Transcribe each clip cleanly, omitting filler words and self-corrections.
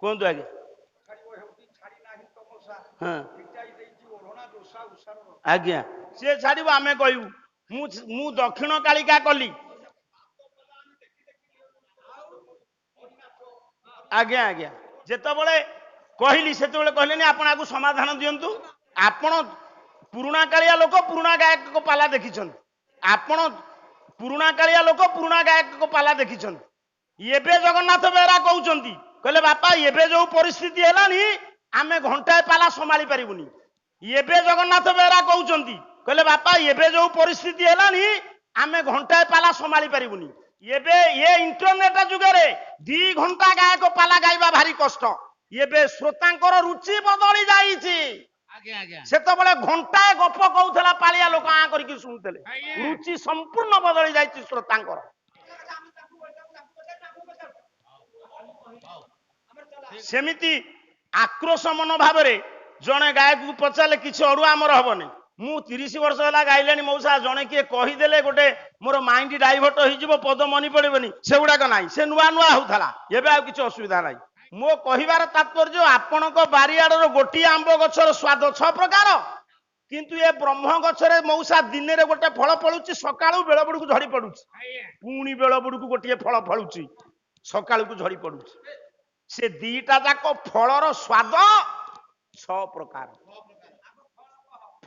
କୁହନ୍ତୁ ଆଜ୍ଞା। ହଁ ଆଜ୍ଞା ସିଏ ଛାଡ଼ିବ ଆମେ କହିବୁ ମୁଁ ଦକ୍ଷିଣ କାଳିକା କଲି। ଆଜ୍ଞା ଆଜ୍ଞା ଯେତେବେଳେ କହିଲି ସେତେବେଳେ କହିଲେନି ଆପଣ ଆକୁ ସମାଧାନ ଦିଅନ୍ତୁ। ଆପଣ ପୁରୁଣା କାଳିଆ ଲୋକ ପୁରୁଣା ଗାୟକ ପାଲା ଦେଖିଛନ୍ତି। ଆପଣ ପୁରୁଣା କାଳିଆ ଲୋକ ପୁରୁଣା ଗାୟକ ପାଲା ଦେଖିଛନ୍ତି। ଏବେ ଜଗନ୍ନାଥ ବେହେରା କହୁଛନ୍ତି କହିଲେ ବାପା ଏବେ ଯୋଉ ପରିସ୍ଥିତି ହେଲାଣି ଆମେ ଘଣ୍ଟାଏ ପାଲା ସମ୍ଭାଳି ପାରିବୁନି। ଏବେ ଜଗନ୍ନାଥ ବେହେରା କହୁଛନ୍ତି କହିଲେ ବାପା ଏବେ ଯୋଉ ପରିସ୍ଥିତି ହେଲାଣି ଆମେ ଘଣ୍ଟାଏ ପାଲା ସମ୍ଭାଳି ପାରିବୁନି। ଏବେ ଏ ଇଣ୍ଟରନେଟ ଯୁଗରେ 2 ଘଣ୍ଟା ଗାୟକ ପାଲା ଗାଇବା ଭାରି କଷ୍ଟ। ଏବେ ଶ୍ରୋତାଙ୍କର ରୁଚି ବଦଳି ଯାଇଛି। ସେତେବେଳେ ଘଣ୍ଟାଏ ଗପ କହୁଥିଲା ପାଳିଆ ଲୋକ ଆଁ କରିକି ଶୁଣୁଥିଲେ। ରୁଚି ସମ୍ପୂର୍ଣ୍ଣ ବଦଳି ଯାଇଛି ଶ୍ରୋତାଙ୍କର। ସେମିତି ଆକ୍ରୋଶ ମନୋଭାବରେ ଜଣେ ଗାୟକକୁ ପଚାରିଲେ କିଛି ଅଡୁଆ ଆମର ହବନି। ମୁଁ 30 ବର୍ଷ ହେଲା ଗାଇଲେଣି ମଉସା ଜଣେ କିଏ କହିଦେଲେ ଗୋଟେ ମୋର ମାଇଣ୍ଡ ଡାଇଭର୍ଟ ହେଇଯିବ ପଦ ମନେ ପଡିବନି ସେଗୁଡାକ ନାହିଁ। ସେ ନୂଆ ନୂଆ ହଉଥିଲା ଏବେ ଆଉ କିଛି ଅସୁବିଧା ନାହିଁ। ମୋ କହିବାର ତାତ୍ପର୍ଯ୍ୟ ଆପଣଙ୍କ ବାରିଆଡର ଗୋଟିଏ ଆମ୍ବ ଗଛର ସ୍ୱାଦ 6 ପ୍ରକାର କିନ୍ତୁ ଏ ବ୍ରହ୍ମ ଗଛରେ ମଉସା ଦିନରେ ଗୋଟେ ଫଳ ଫଳୁଛି ସକାଳୁ ବେଳ ବୁଡକୁ ଝଡି ପଡୁଛି। ପୁଣି ବେଳ ବୁଡକୁ ଗୋଟିଏ ଫଳ ଫଳୁଛି ସକାଳକୁ ଝଡି ପଡୁଛି। ସେ ଦିଟା ଯାକ ଫଳର ସ୍ୱାଦ 6 ପ୍ରକାର।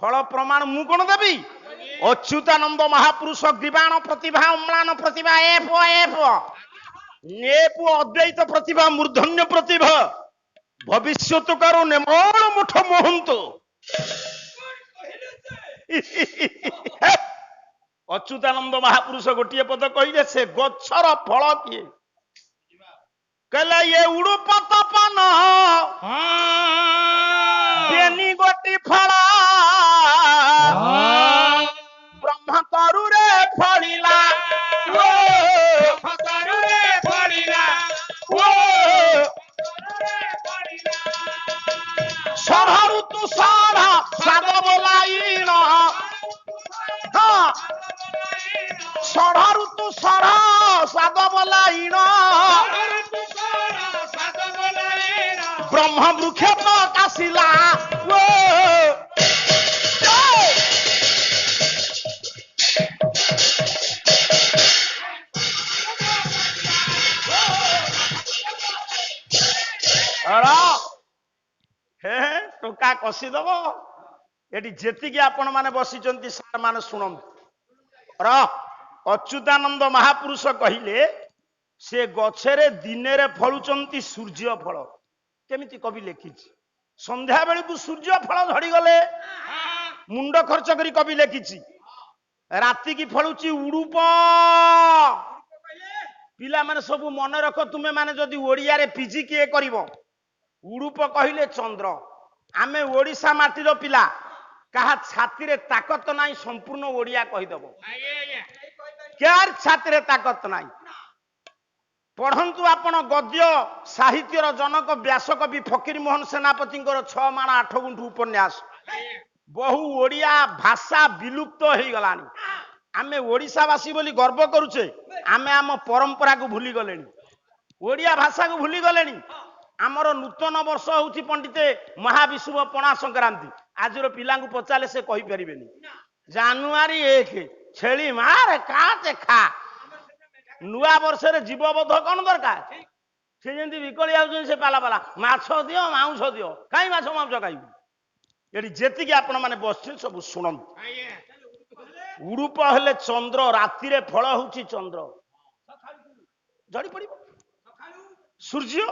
ଫଳ ପ୍ରମାଣ ମୁଁ କଣ ଦେବି? ଅଚ୍ୟୁତାନନ୍ଦ ମହାପୁରୁଷ ଗ୍ରୀବାଣ ପ୍ରତିଭା ଅମ୍ଳାନ ପ୍ରତିଭା ଏଫ ଅଦ୍ବୈତ ପ୍ରତିଭା ମୂର୍ଧନ୍ୟ ପ୍ରତିଭା ଭବିଷ୍ୟତ କାରୁ ନେମଳ ମୁଠ ମୋହନ୍ତ। ଅଚ୍ୟୁତାନନ୍ଦ ମହାପୁରୁଷ ଗୋଟିଏ ପଦ କହିଲେ ସେ ଗଛର ଫଳ କିଏ? କହିଲେ ଇଏ ଉଡୁପ ତପନ ବେନି ଗୋଟି ଫଳ ବ୍ରହ୍ମ ତରୁରେ ଫଳିଲା ଷଢ଼ ଋତୁ ଷଢ଼ ସ୍ୱାଦ ବୋଲାଇଣ ଷଢ଼ ଋତୁ ଷଢ଼ ସ୍ୱାଦ ବୋଲାଇଣ ବ୍ରହ୍ମ ବୃକ୍ଷ କାଶିଲା ଟୋକା କଷିଦବ। ଏଠି ଯେତିକି ଆପଣ ମାନେ ବସିଛନ୍ତି ସାର୍ ମାନେ ଶୁଣନ୍ତୁ। ଅଚ୍ୟୁତାନନ୍ଦ ମହାପୁରୁଷ କହିଲେ ସେ ଗଛରେ ଦିନରେ ଫଳୁଛନ୍ତି ସୂର୍ଯ୍ୟ ଫଳ। କେମିତି କବି ଲେଖିଛି ସନ୍ଧ୍ୟା ବେଳକୁ ସୂର୍ଯ୍ୟ ଫଳ ଝଡିଗଲେ ମୁଣ୍ଡ ଖର୍ଚ୍ଚ କରି କବି ଲେଖିଛି ରାତିକି ଫଳୁଛି ଉଡୁପ। ପିଲାମାନେ ସବୁ ମନେ ରଖ ତୁମେ ମାନେ ଯଦି ଓଡିଆରେ ପିଜି କିଏ କରିବ ଉଡୁପ କହିଲେ ଚନ୍ଦ୍ର। ଆମେ ଓଡିଶା ମାଟିର ପିଲା କାହା ଛାତିରେ ତାକତ ନାହିଁ ସମ୍ପୂର୍ଣ୍ଣ ଓଡିଆ କହିଦବ। କାହାର ଛାତିରେ ତାକତ ନାହିଁ। ପଢନ୍ତୁ ଆପଣ ଗଦ୍ୟ ସାହିତ୍ୟର ଜନକ ବ୍ୟାସକବି ଫକୀର ମୋହନ ସେନାପତିଙ୍କର 6 ମାଣ 8 ଗୁଣ୍ଠ ଉପନ୍ୟାସ। ବହୁ ଓଡିଆ ଭାଷା ବିଲୁପ୍ତ ହେଇଗଲାଣି। ଆମେ ଓଡିଶାବାସୀ ବୋଲି ଗର୍ବ କରୁଛେ ଆମେ ଆମ ପରମ୍ପରାକୁ ଭୁଲି ଗଲେଣି। ଓଡିଆ ଭାଷାକୁ ଭୁଲି ଗଲେଣି। ଆମର ନୂତନ ବର୍ଷ ହଉଛି ପଣ୍ଡିତେ ମହାବିଷୁବ ପଣା ସଂକ୍ରାନ୍ତି। ଆଜିର ପିଲାଙ୍କୁ ପଚାରିଲେ ସେ କହିପାରିବେନି। ଜାନୁଆରୀ 1 ଛେଳି ମାରେ କାଟେ ଖା। ନୂଆ ବର୍ଷରେ ଜୀବବୋଧ କଣ ଦରକାର? ସେ ଯେମିତି ବିକଳି ଯାଉଛନ୍ତି ସେ ପାଲା ମାଛ ଦିଅ ମାଉଁସ ଦିଅ। କାହିଁ ମାଛ ମାଉଁସ ଖାଇବୁ? ଏଠି ଯେତିକି ଆପଣ ମାନେ ବସିଛନ୍ତି ସବୁ ଶୁଣନ୍ତୁ। ଉଡୁପ ହେଲେ ଚନ୍ଦ୍ର ରାତିରେ ଫଳ ହଉଛି ଚନ୍ଦ୍ର ଝଡି ପଡିବ। ସୂର୍ଯ୍ୟ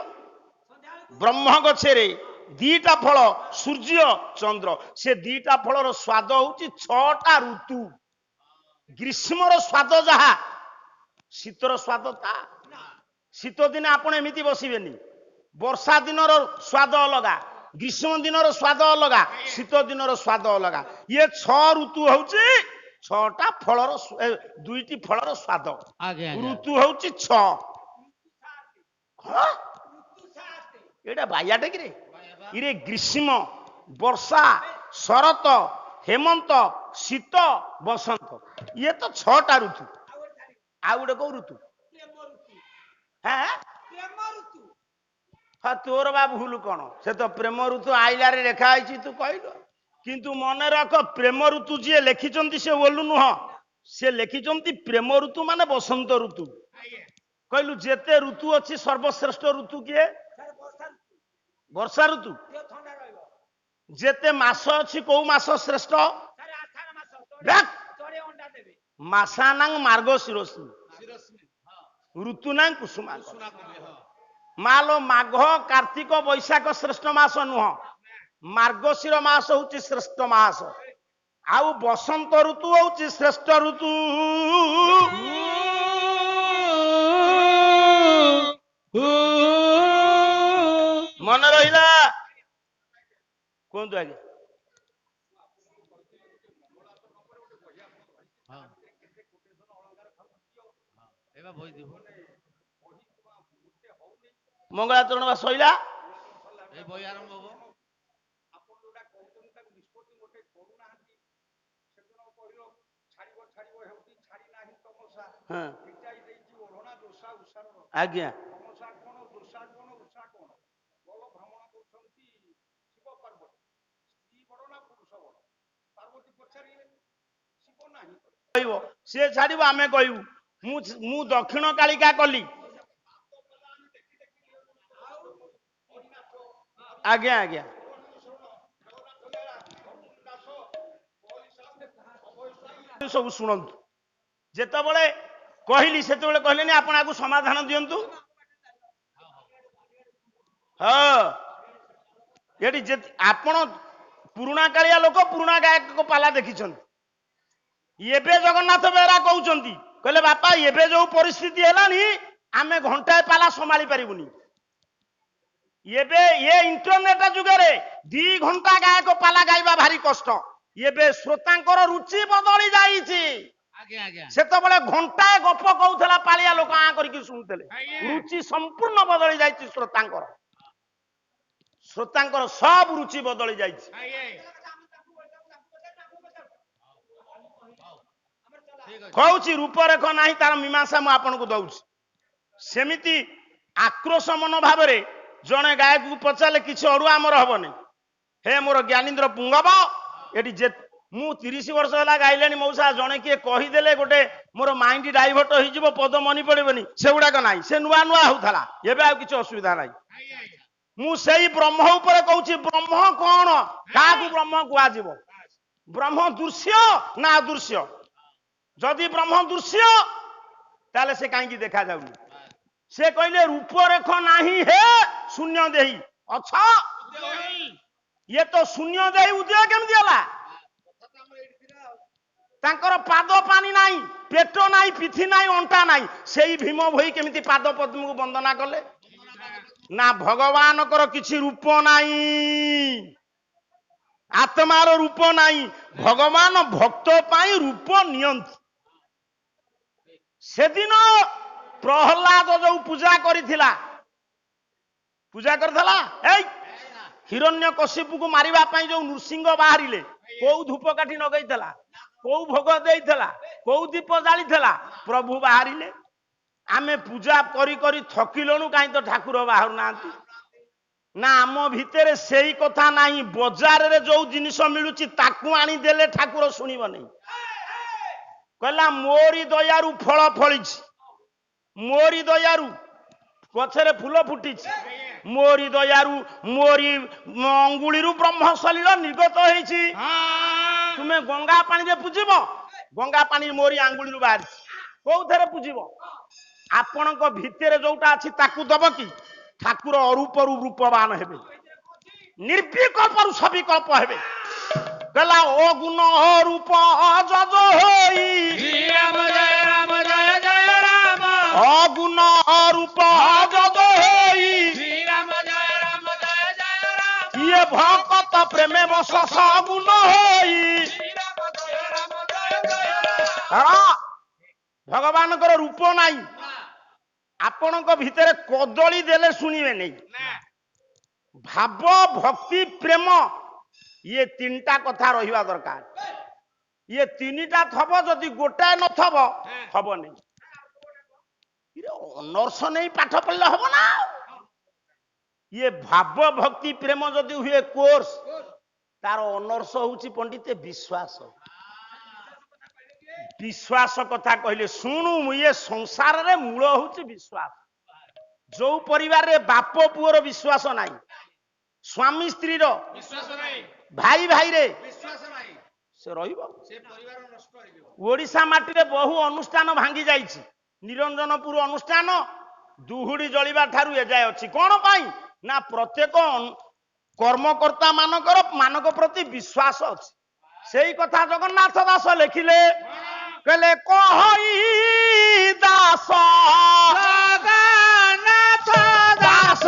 ବ୍ରହ୍ମ ଗଛରେ 2ଟା ଫଳ ସୂର୍ଯ୍ୟ ଚନ୍ଦ୍ର। ସେ 2ଟା ଫଳର ସ୍ୱାଦ ହଉଛି 6ଟା ଋତୁ। ଗ୍ରୀଷ୍ମର ସ୍ୱାଦ ଯାହା ଶୀତର ସ୍ୱାଦ ତା। ଶୀତ ଦିନେ ଆପଣ ଏମିତି ବସିବେନି। ବର୍ଷା ଦିନର ସ୍ୱାଦ ଅଲଗା ଗ୍ରୀଷ୍ମ ଦିନର ସ୍ୱାଦ ଅଲଗା ଶୀତ ଦିନର ସ୍ୱାଦ ଅଲଗା। ଇଏ 6 ଋତୁ ହଉଛି 6ଟା ଫଳର 2ଟି ଫଳର ସ୍ୱାଦ। ଋତୁ ହଉଛି 6। ଏଇଟା ବାୟାଟେ କିରେ? ଇରେ ଗ୍ରୀଷ୍ମ ବର୍ଷା ଶରତ ହେମନ୍ତ ଶୀତ ବସନ୍ତ ଇଏ ତ 6ଟା ଋତୁ। ଆଉ ଗୋଟେ କୋଉ ଋତୁ? ହଁ ତୋର ବା ଭୁଲ କଣ? ସେ ତ ପ୍ରେମ ଋତୁ ଆଇଲାରେ ଲେଖା ହେଇଛି ତୁ କହିଲୁ। କିନ୍ତୁ ମନେ ରଖ ପ୍ରେମ ଋତୁ ଯିଏ ଲେଖିଛନ୍ତି ସେ ଓଲୁ ନୁହଁ, ସେ ଲେଖିଛନ୍ତି ପ୍ରେମ ଋତୁ ମାନେ ବସନ୍ତ ଋତୁ। କହିଲୁ ଯେତେ ଋତୁ ଅଛି ସର୍ବଶ୍ରେଷ୍ଠ ଋତୁ କିଏ? ବର୍ଷା ଋତୁ। ଯେତେ ମାସ ଅଛି କୋଉ ମାସ ଶ୍ରେଷ୍ଠ? ମାସାନାଂ ମାର୍ଗଶିରୋଷି ଋତୁ ନାଂ କୁସୁମା। ମାଲୋ ମାଘ କାର୍ତ୍ତିକ ବୈଶାଖ ଶ୍ରେଷ୍ଠ ମାସ ନୁହଁ, ମାର୍ଗଶିର ମାସ ହଉଛି ଶ୍ରେଷ୍ଠ ମାସ। ଆଉ ବସନ୍ତ ଋତୁ ହଉଛି ଶ୍ରେଷ୍ଠ ଋତୁ। ମନେ ରହିଲା? କୁହନ୍ତୁ ଆଜ୍ଞା। ମଙ୍ଗଳାଚରଣ ବା ସଇଲା। ଆଜ୍ଞା କହିବ ସିଏ ଛାଡିବ ଆମେ କହିବୁ ମୁଁ ଦକ୍ଷିଣ କାଳିକା କଲି। ଆଜ୍ଞା ଆଜ୍ଞା ସବୁ ଶୁଣନ୍ତୁ। ଯେତେବେଳେ କହିଲି ସେତେବେଳେ କହିଲେନି ଆପଣ ଆକୁ ସମାଧାନ ଦିଅନ୍ତୁ। ହଁ ଏଠି ଆପଣ ପୁରୁଣା କାଳିଆ ଲୋକ ପୁରୁଣା ଗାୟକ ପାଲା ଦେଖିଛନ୍ତି। ଏବେ ଜଗନ୍ନାଥ ବେହେରା କହୁଛନ୍ତି, କହିଲେ ବାପା ଏବେ ଯୋଉ ପରିସ୍ଥିତି ହେଲାଣି ଆମେ ଘଣ୍ଟାଏ ପାଲା ସମ୍ଭାଳି ପାରିବୁନି। ଏବେ ଏ ଇଣ୍ଟରନେଟ ଯୁଗରେ 2 ଘଣ୍ଟା ଗାୟକ ପାଲା ଗାଇବା ଭାରି କଷ୍ଟ। ଏବେ ଶ୍ରୋତାଙ୍କର ରୁଚି ବଦଳି ଯାଇଛି। ସେତେବେଳେ ଘଣ୍ଟାଏ ଗପ କହୁଥିଲା ପାଳିଆ ଲୋକ ଆଁ କରିକି ଶୁଣୁଥିଲେ। ରୁଚି ସମ୍ପୂର୍ଣ୍ଣ ବଦଳି ଯାଇଛି ଶ୍ରୋତାଙ୍କର। ଶ୍ରୋତାଙ୍କର ସବୁ ରୁଚି ବଦଳି ଯାଇଛି। କହୁଛି ରୂପରେଖ ନାହିଁ ତାର ମୀମାଂସା ମୁଁ ଆପଣଙ୍କୁ ଦଉଛି। ସେମିତି ଆକ୍ରୋଶ ମନୋଭାବରେ ଜଣେ ଗାୟକକୁ ପଚାରିଲେ କିଛି ଅଡୁଆ ଆମର ହବନି। ହେ ମୋର ଜ୍ଞାନୀନ୍ଦ୍ର ପୁଙ୍ଗବ, ଏଠି ମୁଁ 30 ବର୍ଷ ହେଲା ଗାଇଲେଣି ମଉସା, ଜଣେ କିଏ କହିଦେଲେ ଗୋଟେ ମୋର ମାଇଣ୍ଡ ଡାଇଭର୍ଟ ହେଇଯିବ, ପଦ ମନେ ପଡିବନି, ସେଗୁଡାକ ନାହିଁ। ସେ ନୂଆ ନୂଆ ହଉଥିଲା, ଏବେ ଆଉ କିଛି ଅସୁବିଧା ନାହିଁ। ମୁଁ ସେଇ ବ୍ରହ୍ମ ଉପରେ କହୁଛି। ବ୍ରହ୍ମ କଣ? କାହାକୁ ବ୍ରହ୍ମ କୁହାଯିବ? ବ୍ରହ୍ମ ଦୃଶ୍ୟ ନା ଅଦୃଶ୍ୟ? ଯଦି ବ୍ରହ୍ମ ଦୃଶ୍ୟ ତାହେଲେ ସେ କାହିଁକି ଦେଖାଯାଉନି? ସେ କହିଲେ ରୂପରେଖ ନାହିଁ ହେ ଶୂନ୍ୟ ଦେହି ଅଛ। ଇଏ ତ ଶୂନ୍ୟ ଦେହି ଉଦୟ କେମିତି ହେଲା? ତାଙ୍କର ପାଦ ପାଣି ନାହିଁ, ପେଟ ନାହିଁ, ପିଠି ନାହିଁ, ଅଣ୍ଟା ନାହିଁ। ସେଇ ଭୀମ ଭୋଇ କେମିତି ପାଦ ପଦ୍ମକୁ ବନ୍ଦନା କଲେ? ନା ଭଗବାନଙ୍କର କିଛି ରୂପ ନାହିଁ, ଆତ୍ମାର ରୂପ ନାହିଁ। ଭଗବାନ ଭକ୍ତ ପାଇଁ ରୂପ ନିଅନ୍ତି। ସେଦିନ ପ୍ରହ୍ଲାଦ ଯୋଉ ପୂଜା କରିଥିଲା ଏଇ ହିରଣ୍ୟକଶିପୁକୁ ମାରିବା ପାଇଁ ଯୋଉ ନୃସିଂହ ବାହାରିଲେ, କୋଉ ଧୂପକାଠି ଲଗେଇଥିଲା? କୋଉ ଭୋଗ ଦେଇଥିଲା? କୋଉ ଦୀପ ଜାଳିଥିଲା? ପ୍ରଭୁ ବାହାରିଲେ। ଆମେ ପୂଜା କରି କରି ଥକିଲଣୁ, କାହିଁ ତ ଠାକୁର ବାହାରୁ ନାହାନ୍ତି। ନା ଆମ ଭିତରେ ସେଇ କଥା ନାହିଁ। ବଜାରରେ ଯୋଉ ଜିନିଷ ମିଳୁଛି ତାକୁ ଆଣିଦେଲେ ଠାକୁର ଶୁଣିବନି। କହିଲା ମୋରି ଦୟାରୁ ଫଳ ଫଳିଛି, ମୋରି ଦୟାରୁ ଗଛରେ ଫୁଲ ଫୁଟିଛି, ମୋରି ଦୟାରୁ ମୋରି ଅଙ୍ଗୁଳିରୁ ବ୍ରହ୍ମ ସଲିଳ ନିର୍ଗତ ହେଇଛି। ତୁମେ ଗଙ୍ଗା ପାଣିରେ ପୂଜିବ, ଗଙ୍ଗା ପାଣି ମୋରି ଆଙ୍ଗୁଳିରୁ ବାହାରିଛି। କୋଉଥିରେ ପୂଜିବ? ଆପଣଙ୍କ ଭିତରେ ଯୋଉଟା ଅଛି ତାକୁ ଦବ କି? ଠାକୁର ଅରୂପରୁ ରୂପବାନ ହେବେ, ନିର୍ବିକଳ୍ପରୁ ସବିକଳ୍ପ ହେବେ। କହିଲା ଅଗୁଣ ରୂପ ଯଜ ହୋଇ, ଅଗୁଣ ରୂପ ଯଜ ହୋଇ, ଇଏ ଭକତ ପ୍ରେମେ ବସ ସଗୁଣ ହୋଇ। ଭଗବାନଙ୍କର ରୂପ ନାହିଁ। ଆପଣଙ୍କ ଭିତରେ କଦଳୀ ଦେଲେ ଶୁଣିବେନି। ଭାବ, ଭକ୍ତି, ପ୍ରେମ, ଇଏ 3ଟା କଥା ରହିବା ଦରକାର। ଇଏ 3ଟା ଥବ, ଯଦି ଗୋଟାଏ ନଥବ ହବନି। ଅନର୍ସ ନେଇ ପାଠ ପଢିଲେ ହବ ନା? ये भाव भक्ति प्रेम जदि हुए कोर्स तार ଅନର୍ସ ହଉଛି ପଣ୍ଡିତେ ବିଶ୍ୱାସ। विश्वास कथा कहले शुणु ये संसार रे मूल हूँ विश्वास। जो परिवार रे बाप पुअर विश्वास नाई, स्वामी स्त्री रो भाई भाई रे से ओडिशा माटी रे बहु अनुष्ठान भांगी जाइछि। निरंजनपुर अनुष्ठान दुहुडी जलिबा ठारू एजाय अछि। कोन पाई ना प्रत्येक कर्मकर्ता मानक प्रति विश्वास अछि। सेई कथा जगन्नाथ दास लिखिले, कहले कहई दास जगन्नाथ दास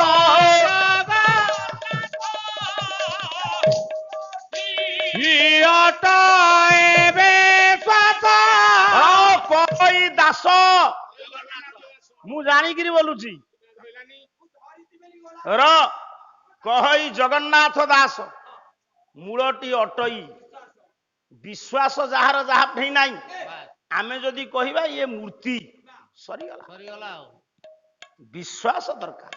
कहई दास मु जानिकिरी बोलुची र कहई जगन्नाथ दास मूलटी अटई। विश्वास जार जहाँ नहीं नाई आमे जदि कहिबा ये मूर्ति सरीगला। विश्वास दरकार।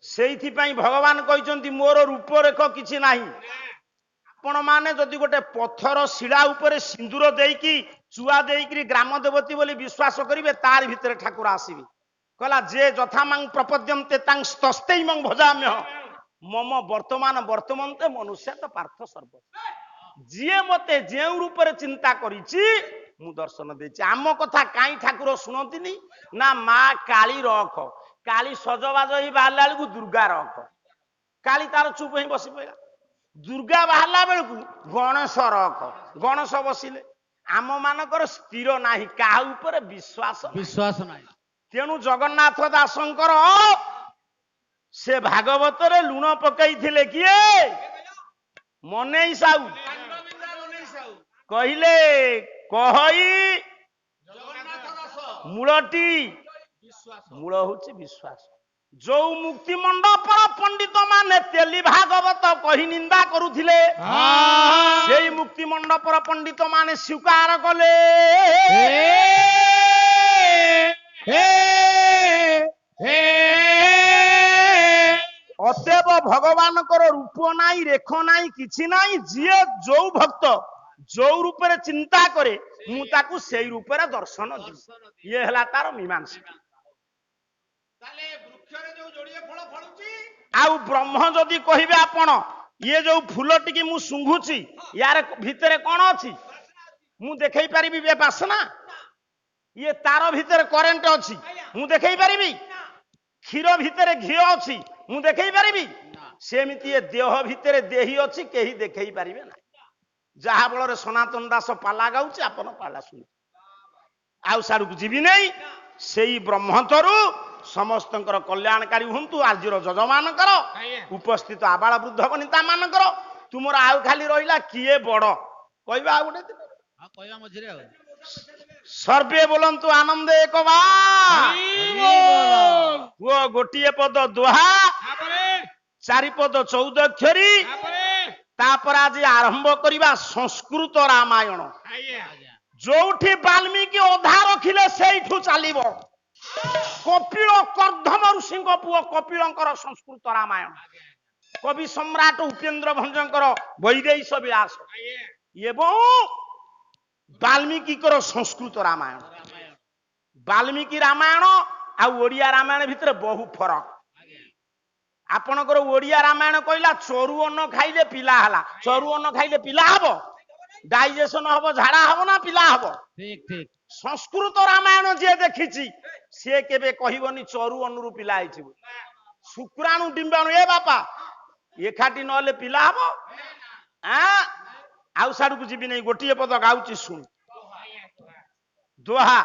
सेइथि पई भगवान कहिसंती मोर रूप रेख किछि नाही। आपण माने जदि गोटे पत्थर शिला उपरे सिंदूर देइकी चुआ देइकी ग्राम देवती बोली विश्वास करिवे तार भितर ठाकुर आसीबे। कहला जे जथामं प्रपद्यम ते तां स्तस्तैमं भजाम्य मम वर्तमानते मनुष्य तो पार्थ सर्व। जिए मते जे रूप रे चिंता करिछि मु दर्शन देछि। आम कथा काई ठाकुर सुनंतिनी ना माँ काली रख, काली सजबाज ही बाहला बेलू दुर्गा रख। काली तार चुप ही बसी पड़ा। दुर्गा बाहला बेलू गणेश रख, गणेश बसिले। आम मानकर स्थिर नाही, काहा ऊपर विश्वास नाही। तेणु जगन्नाथ दासंकर से भागवत रे लुण पकई थिले किए मनेई साहू कहले कहई मूलटी मूल हूँ विश्वास। जो मुक्ति मंडपर पंडित माने तेली भागवत कही निंदा करुथिले सेई मुक्ति मंडपर पंडित माने स्वीकार कले। अतएव भगवान रूप नाई, रेख नाई, किछि नाई। जिए जो भक्त जो रूप रे चिंता करे मु ताकू सेई रूप रे दर्शन दी। ये हला तार मीमांसा। आउ ब्रह्म जदि कहिबे आपण ये जो फूल टिकी मु सुंघुची यार भितरे कोन अछि मु देखै परिबी बे बासना। ये तार भितर करेंट अछि मु देखै परिबी। क्षीर भितर घी अछि मु देखै परिबी। सेमिति ये देह भितर देही अछि केही देखै परिबे ना। जहा बल रे सनातन दास पाला गाउछि आपण पाला सुनि आउ साडू जीवी नहीं। सेई ब्रह्मतरु समस्तंकर कल्याणकारी हुंतु। आजिर जजमानकर उपस्थित आबाल वृद्ध वनिता मानकर तुमर आउ खाली रहिला किए बड़ कहबा आ गुटे दिन कहबा मझिरे सर्वे बोलंतु आनंद एक बार वो गोटिए पद दोहा चारि पद 14 अक्षरी तापर आज आरंभ करिबा संस्कृत रामायण। जोठी वाल्मीकि अधा रखिले सेठू चलिबो। कपिल कर्दम ऋषि पुओ कपिलंकर संस्कृत रामायण, कवि सम्राट उपेन्द्र भंजंकर वैदेश विलास एवं वाल्मीकि संस्कृत रामायण। वाल्मीकि रामायण आ ओडिया रामायण भितर बहु फरक। आपणकर ओडिया रामायण कहला चोरू अन्न खाइले पिला हला। चोरू अन्न खाइले पिला हबो, डाइजेशन हबो, झाड़ा हबो ना पिला हबो। ठीक ठीक। संस्कृत रामायण जे देखिछि से केबे कहिबनी चोरू अन्नरु पिला आइछि। शुक्राणु डिंबाणु ए बापा एखाटी नले पिला हबो। आउ साडू को जीवी नहीं। गोटिए पद गाउछि सुन दोहा।